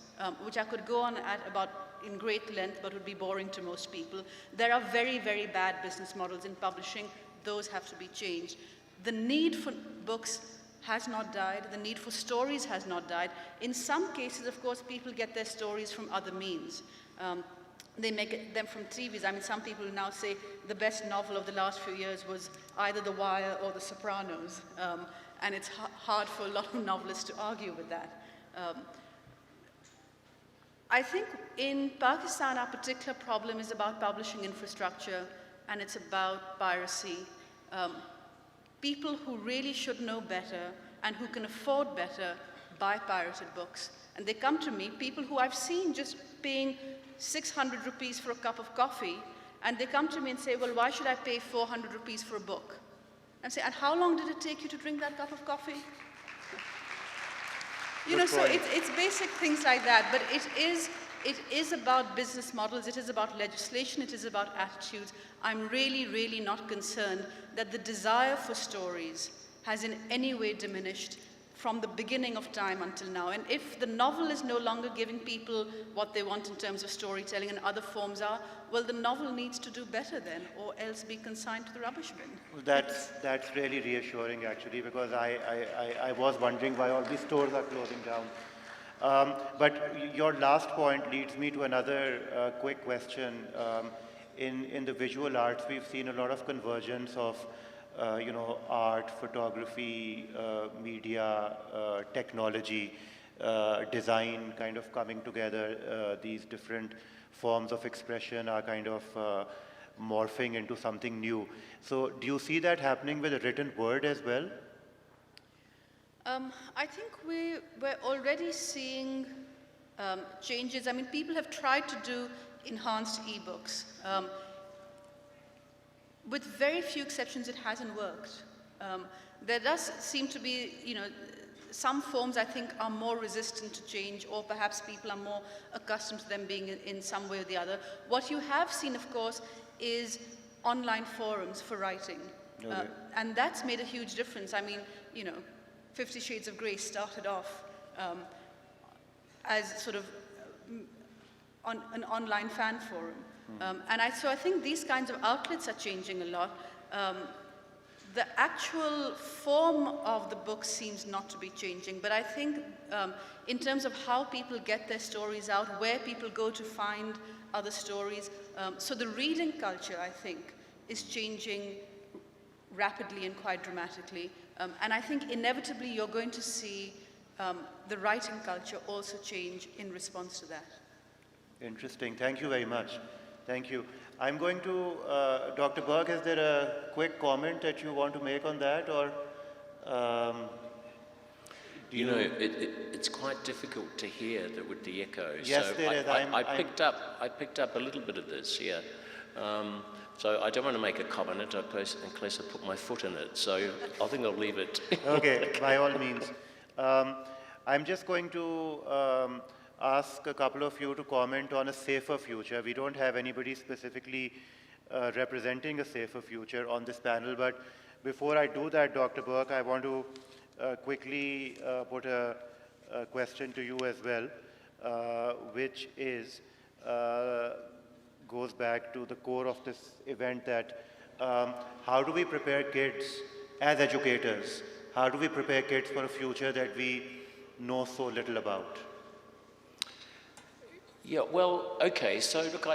which I could go on at about in great length, but would be boring to most people. There are very, very bad business models in publishing. Those have to be changed. The need for books has not died. The need for stories has not died. In some cases, of course, people get their stories from other means. They make them from TVs. I mean, some people now say the best novel of the last few years was either The Wire or The Sopranos. And it's hard for a lot of novelists to argue with that. I think in Pakistan, our particular problem is about publishing infrastructure, and it's about piracy. People who really should know better and who can afford better buy pirated books. And they come to me, people who I've seen just paying 600 rupees for a cup of coffee, and they come to me and say, well, why should I pay 400 rupees for a book? And I say, and how long did it take you to drink that cup of coffee? You know, so it's basic things like that, but it is about business models, it is about legislation, it is about attitudes. I'm really, really not concerned that the desire for stories has in any way diminished from the beginning of time until now. And if the novel is no longer giving people what they want in terms of storytelling and other forms are, well, the novel needs to do better then, or else be consigned to the rubbish bin. That's really reassuring, actually, because I was wondering why all these stores are closing down. But your last point leads me to another quick question. In the visual arts, we've seen a lot of convergence of art, photography, media, technology, design kind of coming together. These different forms of expression are kind of morphing into something new. So do you see that happening with the written word as well? I think we're already seeing changes. I mean, people have tried to do enhanced e-books. With very few exceptions, it hasn't worked. There does seem to be, some forms I think are more resistant to change, or perhaps people are more accustomed to them being in some way or the other. What you have seen, of course, is online forums for writing. Okay. And that's made a huge difference. I mean, you know, 50 Shades of Grey started off as sort of on an online fan forum. So I think these kinds of outlets are changing a lot. The actual form of the book seems not to be changing, but I think in terms of how people get their stories out, where people go to find other stories, so the reading culture, I think, is changing rapidly and quite dramatically. And I think inevitably you're going to see the writing culture also change in response to that. Interesting. Thank you very much. Thank you. I'm going to, Dr. Burke, is there a quick comment that you want to make on that, or do You know, it's quite difficult to hear that with the echo. Yes, so there is. I picked up a little bit of this, yeah. So I don't want to make a comment unless I put my foot in it. So I think I'll leave it. Okay, by all means. I'm just going to ask a couple of you to comment on a safer future. We don't have anybody specifically representing a safer future on this panel, but before I do that, Dr. Burke, I want to quickly put a question to you as well, which is, goes back to the core of this event, that how do we prepare kids as educators? How do we prepare kids for a future that we know so little about? Yeah, well, okay, so look,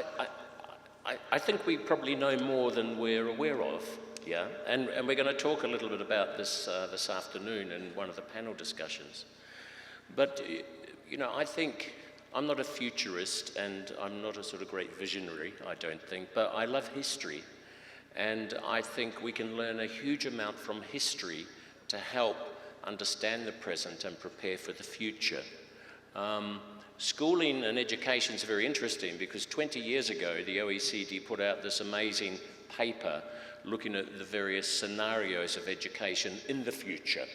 I think we probably know more than we're aware of, yeah? And we're going to talk a little bit about this this afternoon in one of the panel discussions. But, you know, I think I'm not a futurist and I'm not a sort of great visionary, I don't think, but I love history. And I think we can learn a huge amount from history to help understand the present and prepare for the future. Schooling and education is very interesting because 20 years ago, the OECD put out this amazing paper looking at the various scenarios of education in the future.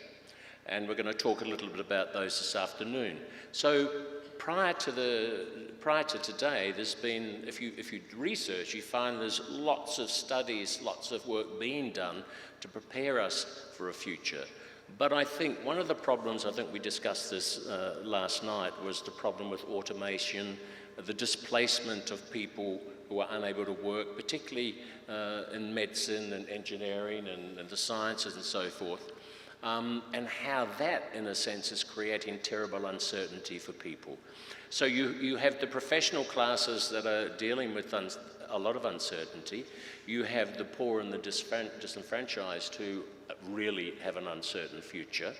And we're going to talk a little bit about those this afternoon. So prior to today, there's been, if you research, you find there's lots of studies, lots of work being done to prepare us for a future. But I think one of the problems, I think we discussed this last night, was the problem with automation, the displacement of people who are unable to work, particularly in medicine and engineering and the sciences and so forth, and how that, in a sense, is creating terrible uncertainty for people. So you have the professional classes that are dealing with a lot of uncertainty. You have the poor and the disenfranchised who really have an uncertain future.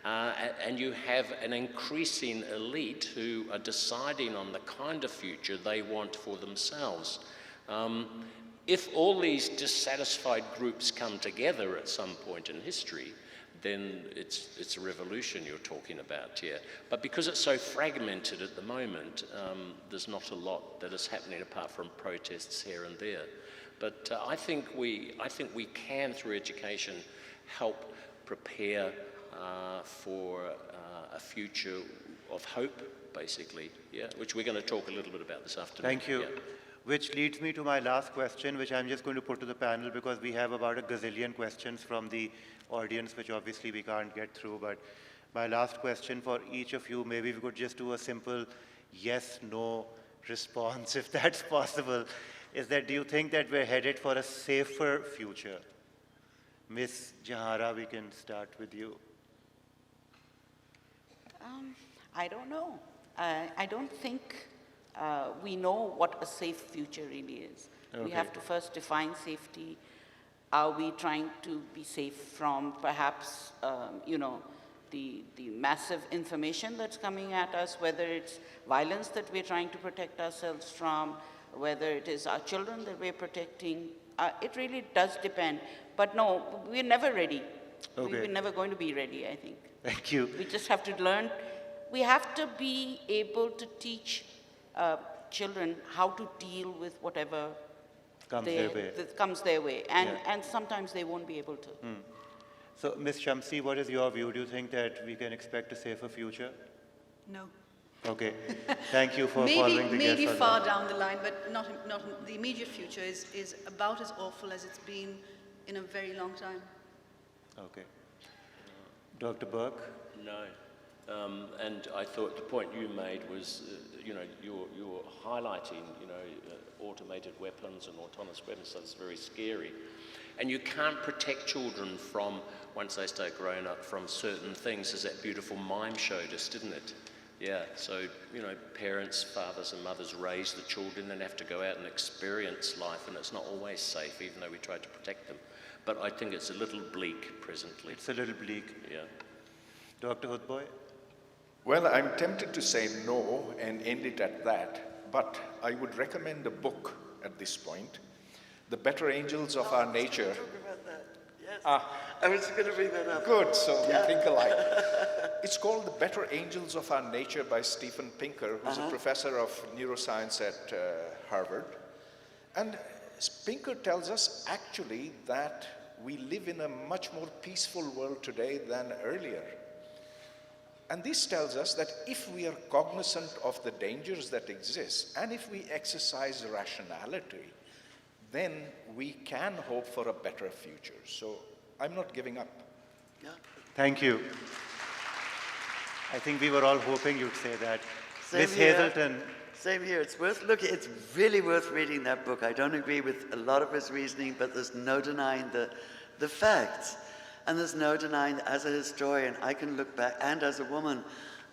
And you have an increasing elite who are deciding on the kind of future they want for themselves. If all these dissatisfied groups come together at some point in history, then it's a revolution you're talking about here. But because it's so fragmented at the moment, there's not a lot that is happening apart from protests here and there. But I think we can, through education, help prepare for a future of hope, basically, yeah, which we're going to talk a little bit about this afternoon. Thank you. Yeah. Which leads me to my last question, which I'm just going to put to the panel because we have about a gazillion questions from the audience, which obviously we can't get through. But my last question for each of you, maybe we could just do a simple yes, no response, if that's possible, is that do you think that we're headed for a safer future? Ms. Jahara, we can start with you. I don't know. I don't think we know what a safe future really is. Okay. We have to first define safety. Are we trying to be safe from perhaps, you know, the massive information that's coming at us, whether it's violence that we're trying to protect ourselves from, whether it is our children that we're protecting. It really does depend. But no, we're never ready. Okay. We're never going to be ready, I think. Thank you. We just have to learn. We have to be able to teach children how to deal with whatever comes their way. And sometimes they won't be able to. So, Ms. Shamsi, what is your view? Do you think that we can expect a safer future? No. Okay. Thank you for following the guest. Maybe far down the line, but not in the immediate future is about as awful as it's been in a very long time. Okay. Dr. Burke? No. And I thought the point you made was, you're highlighting, automated weapons and autonomous weapons, so it's very scary. And you can't protect children from, once they start growing up, from certain things, as that beautiful mime showed us, didn't it? Yeah, so, parents, fathers and mothers raise the children and have to go out and experience life, and it's not always safe, even though we try to protect them. But I think it's a little bleak presently. It's a little bleak. Yeah. Dr. Hudboy? Well, I'm tempted to say no and end it at that, but I would recommend a book at this point, The Better Angels of Our Nature. I was talking about that. Yes. I was going to bring that up. Good, so we think alike. It's called The Better Angels of Our Nature by Steven Pinker, who's a professor of neuroscience at Harvard. And Pinker tells us actually that we live in a much more peaceful world today than earlier. And this tells us that if we are cognizant of the dangers that exist, and if we exercise rationality, then we can hope for a better future. So I'm not giving up. Yeah. Thank you. I think we were all hoping you'd say that. Same Miss here. Hazelton. Same here. It's worth looking. It's really worth reading that book. I don't agree with a lot of his reasoning, but there's no denying the facts. And there's no denying that as a historian, I can look back, and as a woman,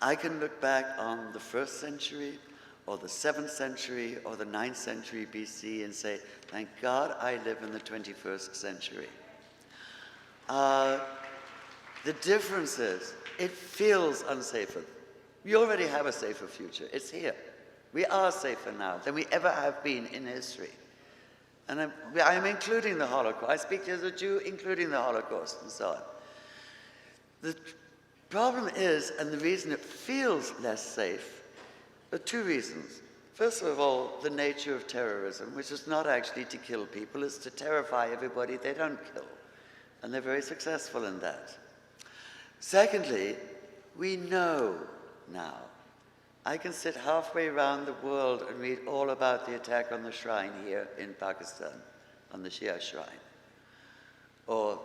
I can look back on the 1st century, or the 7th century, or the 9th century BC and say, thank God I live in the 21st century. The difference is, it feels unsafer. We already have a safer future. It's here. We are safer now than we ever have been in history. And I'm including the Holocaust. I speak as a Jew, including the Holocaust and so on. The problem is, and the reason it feels less safe, are two reasons. First of all, the nature of terrorism, which is not actually to kill people, it's to terrify everybody they don't kill. And they're very successful in that. Secondly, we know now. I can sit halfway around the world and read all about the attack on the shrine here in Pakistan, on the Shia shrine, or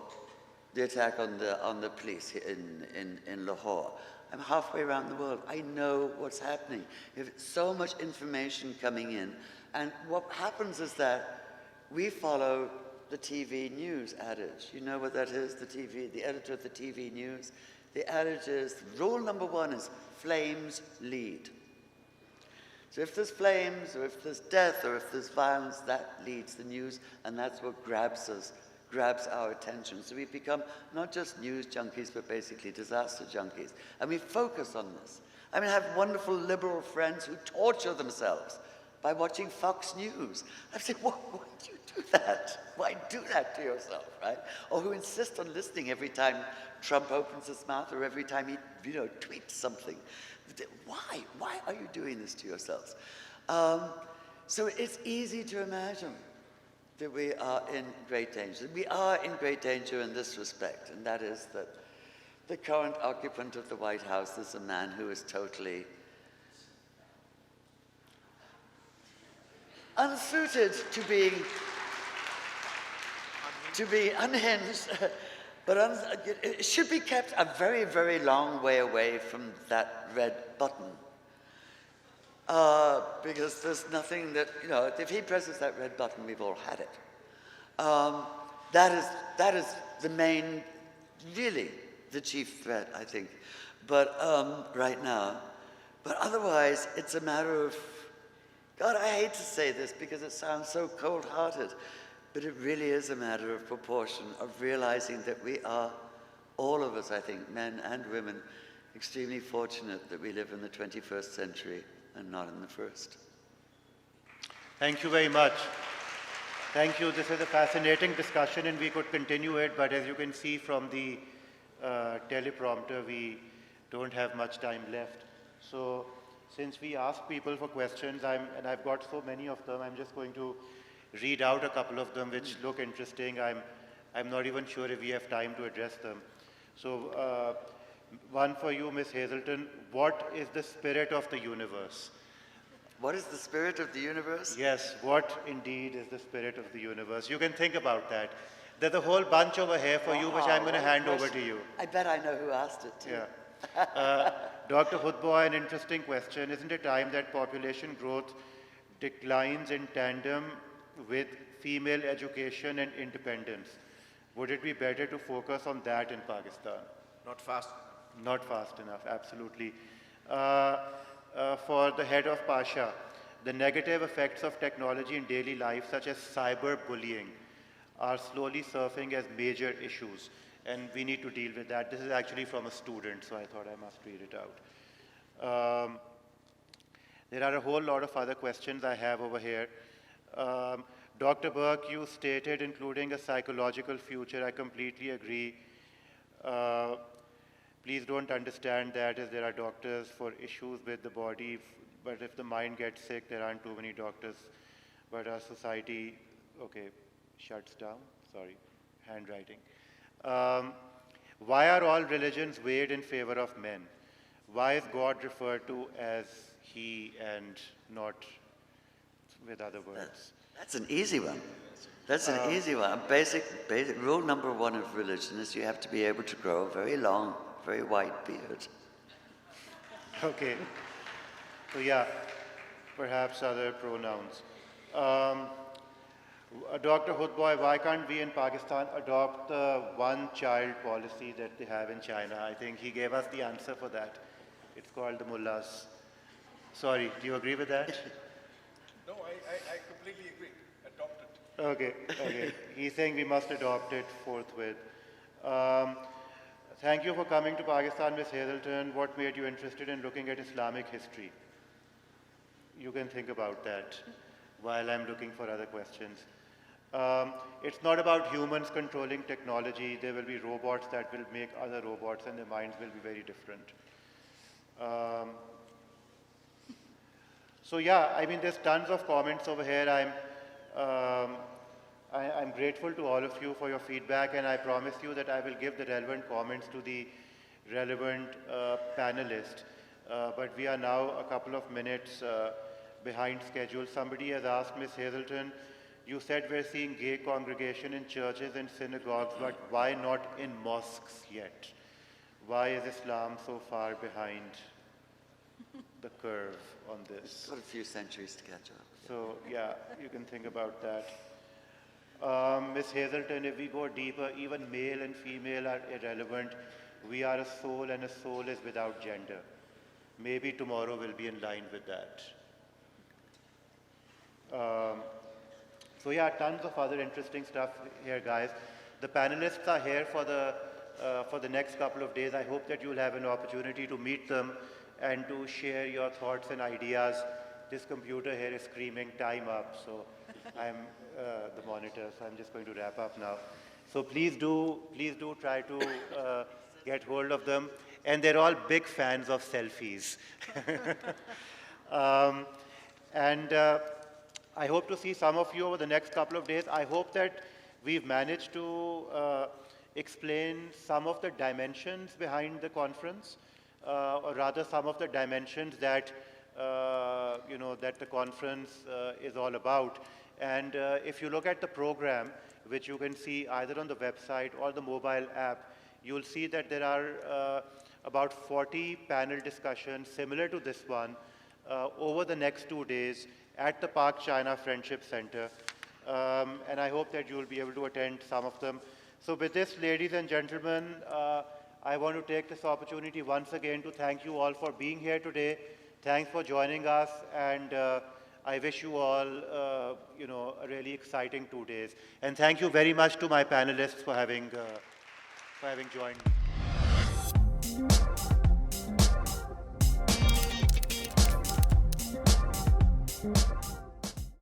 the attack on the police in Lahore. I'm halfway around the world. I know what's happening. There's so much information coming in, and what happens is that we follow the TV news adage. You know what that is? The editor of the TV news. The adage is, rule number 1 is flames lead. So if there's flames, or if there's death, or if there's violence, that leads the news, and that's what grabs our attention. So we become not just news junkies, but basically disaster junkies. And we focus on this. I mean, I have wonderful liberal friends who torture themselves by watching Fox News. I say, why do you do that? Why do that to yourself, right? Or who insist on listening every time Trump opens his mouth, or every time he, tweets something. Why? Why are you doing this to yourselves? So it's easy to imagine that we are in great danger. We are in great danger in this respect, and that is that the current occupant of the White House is a man who is totally unsuited to be unhinged, but it should be kept a very, very long way away from that red button. Because there's nothing that, if he presses that red button, we've all had it. That is the main, really, the chief threat, I think. But right now, but otherwise, it's a matter of, God, I hate to say this because it sounds so cold-hearted, but it really is a matter of proportion, of realizing that we are, all of us, I think, men and women, extremely fortunate that we live in the 21st century and not in the first. Thank you very much. Thank you. This is a fascinating discussion, and we could continue it, but as you can see from the teleprompter, we don't have much time left. So since we asked people for questions, and I've got so many of them, I'm just going to read out a couple of them which look interesting. I'm not even sure if we have time to address them. So one for you, Ms. Hazelton. What is the spirit of the universe? What is the spirit of the universe? Yes, what indeed is the spirit of the universe? You can think about that. There's a whole bunch over here for you, which I'm going to Wow, hand what a over to question. you. I bet I know who asked it too. Yeah. Dr. Hudboy, an interesting question. Isn't it time that population growth declines in tandem with female education and independence? Would it be better to focus on that in Pakistan? Not fast. Not fast enough, absolutely. For the head of Pasha, the negative effects of technology in daily life, such as cyberbullying, are slowly surfacing as major issues, and we need to deal with that. This is actually from a student, so I thought I must read it out. There are a whole lot of other questions I have over here. Dr. Burke, you stated including a psychological future. I completely agree. Please don't understand that as there are doctors for issues with the body, but if the mind gets sick, there aren't too many doctors. But our society, okay, shuts down. Sorry, handwriting. Why are all religions weighed in favor of men? Why is God referred to as he and not with other words? That's an easy one. That's an easy one. Basic rule number one of religion is you have to be able to grow a very long, very white beard. Okay. So yeah, perhaps other pronouns. Dr. Hudboy, why can't we in Pakistan adopt the one-child policy that they have in China? I think he gave us the answer for that. It's called the mullahs. Sorry, do you agree with that? No, I completely agree. Adopt it. Okay, okay. He's saying we must adopt it forthwith. Thank you for coming to Pakistan, Ms. Hazelton. What made you interested in looking at Islamic history? You can think about that while I'm looking for other questions. It's not about humans controlling technology. There will be robots that will make other robots, and their minds will be very different. So yeah, I mean, there's tons of comments over here. I'm grateful to all of you for your feedback, and I promise you that I will give the relevant comments to the relevant panelists. But we are now a couple of minutes behind schedule. Somebody has asked Ms. Hazelton, you said we're seeing gay congregation in churches and synagogues, but why not in mosques yet? Why is Islam so far behind the curve on this? Got a few centuries to catch up. So yeah, you can think about that. Ms. Hazelton, if we go deeper, even male and female are irrelevant. We are a soul, and a soul is without gender. Maybe tomorrow will be in line with that. So yeah, tons of other interesting stuff here, guys. The panelists are here for the next couple of days. I hope that you'll have an opportunity to meet them and to share your thoughts and ideas. This computer here is screaming time up, so I'm the monitor, so I'm just going to wrap up now. So please do try to get hold of them. And they're all big fans of selfies. I hope to see some of you over the next couple of days. I hope that we've managed to explain some of the dimensions behind the conference, or rather some of the dimensions that, that the conference is all about. And if you look at the program, which you can see either on the website or the mobile app, you'll see that there are about 40 panel discussions similar to this one over the next 2 days at the Park China Friendship Center. And I hope that you'll be able to attend some of them. So with this, ladies and gentlemen, I want to take this opportunity once again to thank you all for being here today. Thanks for joining us, and I wish you all, a really exciting 2 days. And thank you very much to my panelists for having joined me.